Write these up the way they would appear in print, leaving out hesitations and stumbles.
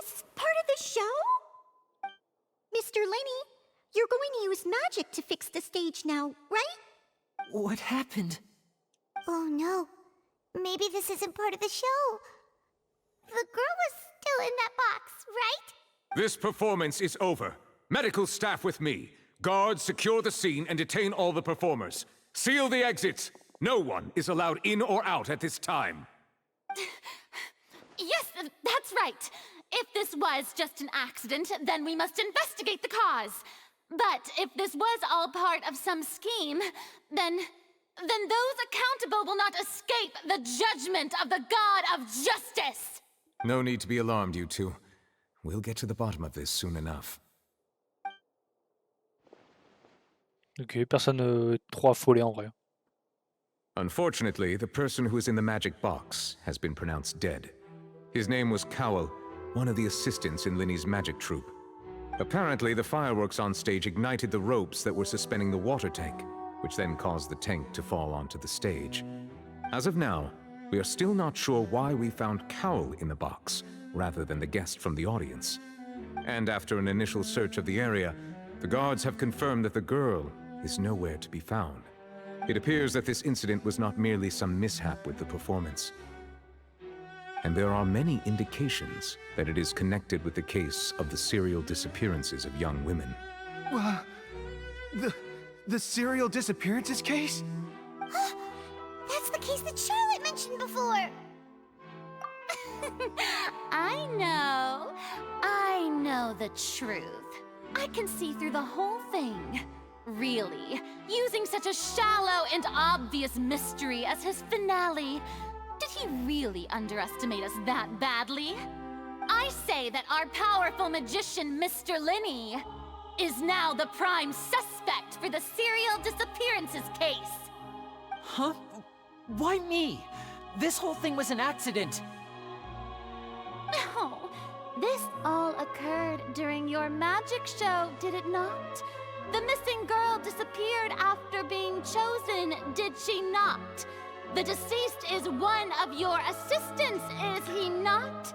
this part of the show? Mr. Lyney, you're going to use magic to fix the stage now, right? What happened? Oh no, maybe this isn't part of the show. The girl was still in that box, right? This performance is over. Medical staff with me. Guards, secure the scene and detain all the performers. Seal the exits. No one is allowed in or out at this time. Yes, that's right. If this was just an accident, then we must investigate the cause. But if this was all part of some scheme, then those accountable will not escape the judgment of the God of Justice! No need to be alarmed, you two. We'll get to the bottom of this soon enough. Ok, personne trop affolé en vrai. Unfortunately, the person who is in the magic box has been pronounced dead. His name was Cowell, one of the assistants in Lyney's magic troupe. Apparently, the fireworks on stage ignited the ropes that were suspending the water tank, which then caused the tank to fall onto the stage. As of now, we are still not sure why we found Cowell in the box, rather than the guest from the audience. And after an initial search of the area, the guards have confirmed that the girl is nowhere to be found. It appears that this incident was not merely some mishap with the performance. And there are many indications that it is connected with the case of the serial disappearances of young women. The serial disappearances case? That's the case that Charlotte mentioned before. I know the truth. I can see through the whole thing. Really, using such a shallow and obvious mystery as his finale. Did he really underestimate us that badly? I say that our powerful magician, Mr. Lyney, is now the prime suspect for the serial disappearances case. Huh? Why me? This whole thing was an accident. No, this all occurred during your magic show, did it not? The missing girl disappeared after being chosen, did she not? The deceased is one of your assistants, is he not?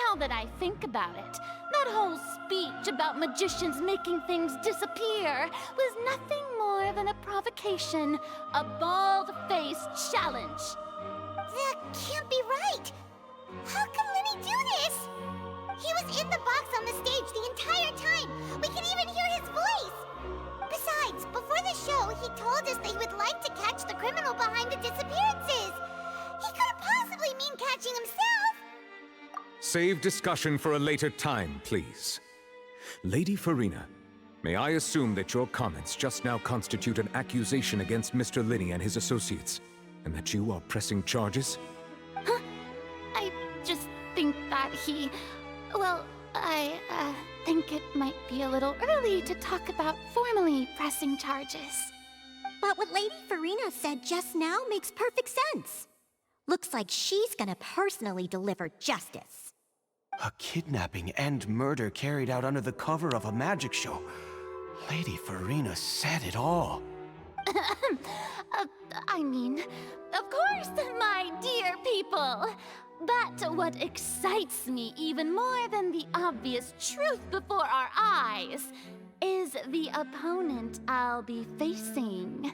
Now that I think about it, that whole speech about magicians making things disappear was nothing more than a provocation, a bald-faced challenge. That can't be right. How can Lyney do this? He was in the box on the stage the entire time. We can even hear his voice. Besides, before the show, he told us that he would like to catch the criminal behind the disappearances. He couldn't possibly mean catching himself. Save discussion for a later time, please. Lady Farina, may I assume that your comments just now constitute an accusation against Mr. Lyney and his associates, and that you are pressing charges? Huh? I just think that he... Well, I think it might be a little early to talk about formally pressing charges. But what Lady Farina said just now makes perfect sense. Looks like she's gonna personally deliver justice. A kidnapping and murder carried out under the cover of a magic show. Lady Farina said it all. I mean, of course, my dear people. But what excites me even more than the obvious truth before our eyes is the opponent I'll be facing.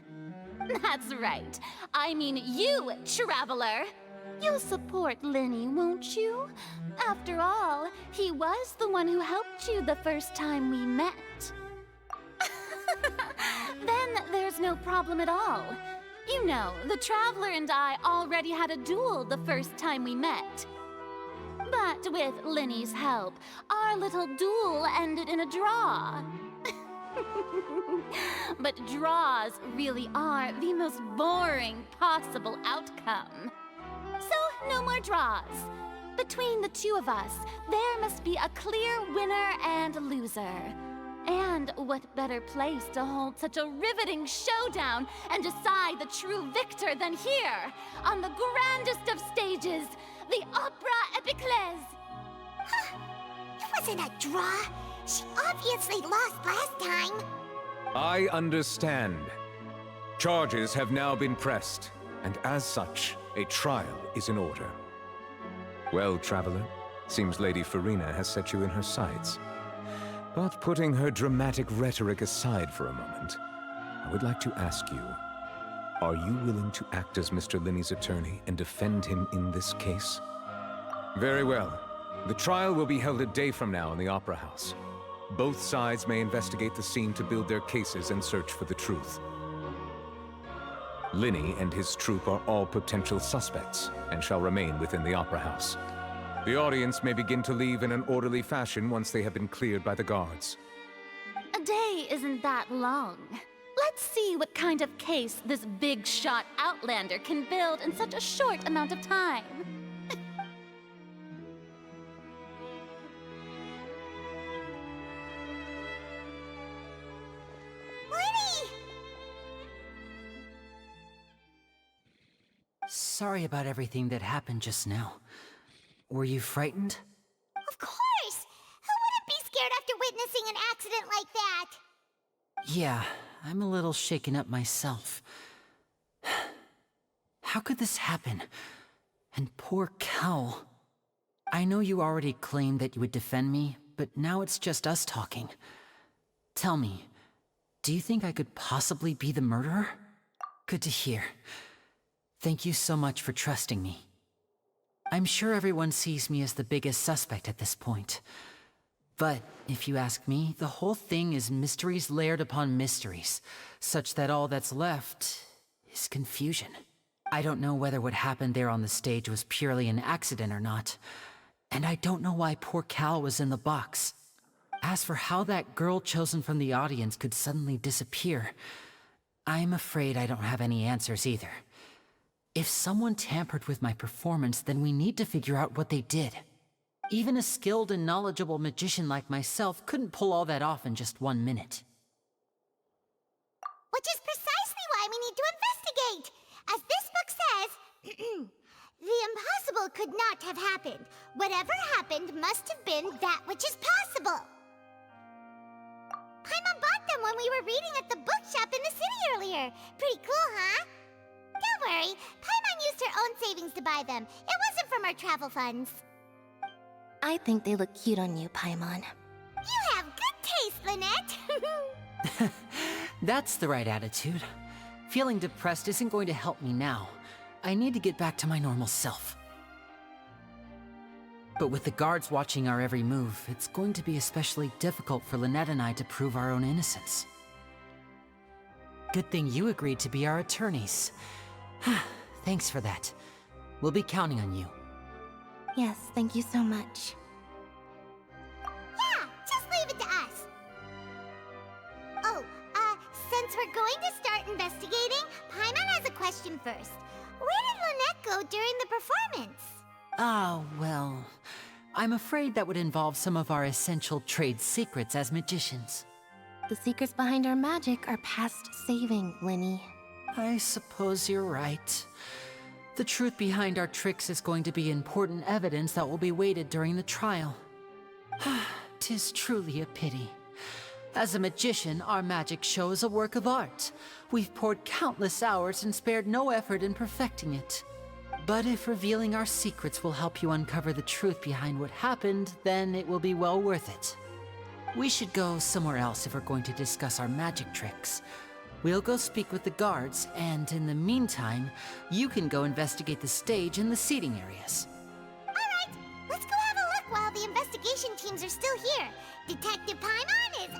That's right. I mean you, Traveler. You'll support Lyney, won't you? After all, he was the one who helped you the first time we met. Then there's no problem at all. You know, the Traveler and I already had a duel the first time we met. But with Lyney's help, our little duel ended in a draw. But draws really are the most boring possible outcome. So, no more draws. Between the two of us, there must be a clear winner and loser. And what better place to hold such a riveting showdown and decide the true victor than here, on the grandest of stages, the Opera Epiclese. Huh. It wasn't a draw. She obviously lost last time. I understand. Charges have now been pressed, and as such, a trial is in order. Well, Traveler, Seems Lady Farina has set you in her sights. But putting her dramatic rhetoric aside for a moment, I would like to ask you, are you willing to act as Mr. Lyney's attorney and defend him in this case? Very well. The trial will be held a day from now in the Opera House. Both sides may investigate the scene to build their cases and search for the truth. Lyney and his troupe are all potential suspects and shall remain within the Opera House. The audience may begin to leave in an orderly fashion once they have been cleared by the guards. A day isn't that long. Let's see what kind of case this big-shot outlander can build in such a short amount of time. Sorry about everything that happened just now. Were you frightened? Of course! Who wouldn't be scared after witnessing an accident like that? Yeah, I'm a little shaken up myself. How could this happen? And poor Cal. I know you already claimed that you would defend me, but now it's just us talking. Tell me, do you think I could possibly be the murderer? Good to hear. Thank you so much for trusting me. I'm sure everyone sees me as the biggest suspect at this point. But if you ask me, the whole thing is mysteries layered upon mysteries, such that all that's left is confusion. I don't know whether what happened there on the stage was purely an accident or not, and I don't know why poor Cal was in the box. As for how that girl chosen from the audience could suddenly disappear, I'm afraid I don't have any answers either. If someone tampered with my performance, then we need to figure out what they did. Even a skilled and knowledgeable magician like myself couldn't pull all that off in just 1 minute. Which is precisely why we need to investigate! As this book says, the impossible could not have happened. Whatever happened must have been that which is possible. Paimon bought them when we were reading at the bookshop in the city earlier. Pretty cool, huh? Don't worry, Paimon used her own savings to buy them. It wasn't from our travel funds. I think they look cute on you, Paimon. You have good taste, Lynette. That's the right attitude. Feeling depressed isn't going to help me now. I need to get back to my normal self. But with the guards watching our every move, it's going to be especially difficult for Lynette and I to prove our own innocence. Good thing you agreed to be our attorneys. Thanks for that. We'll be counting on you. Yes, thank you so much. Yeah, just leave it to us. Oh, since we're going to start investigating, Paimon has a question first. Where did Lynette go during the performance? Ah, well, I'm afraid that would involve some of our essential trade secrets as magicians. The secrets behind our magic are past saving, Lyney. I suppose you're right. The truth behind our tricks is going to be important evidence that will be weighted during the trial. 'Tis truly a pity. As a magician, our magic show is a work of art. We've poured countless hours and spared no effort in perfecting it. But if revealing our secrets will help you uncover the truth behind what happened, then it will be well worth it. We should go somewhere else if we're going to discuss our magic tricks. We'll go speak with the guards, and in the meantime, you can go investigate the stage and the seating areas. Alright, let's go have a look while the investigation teams are still here. Detective Paimon is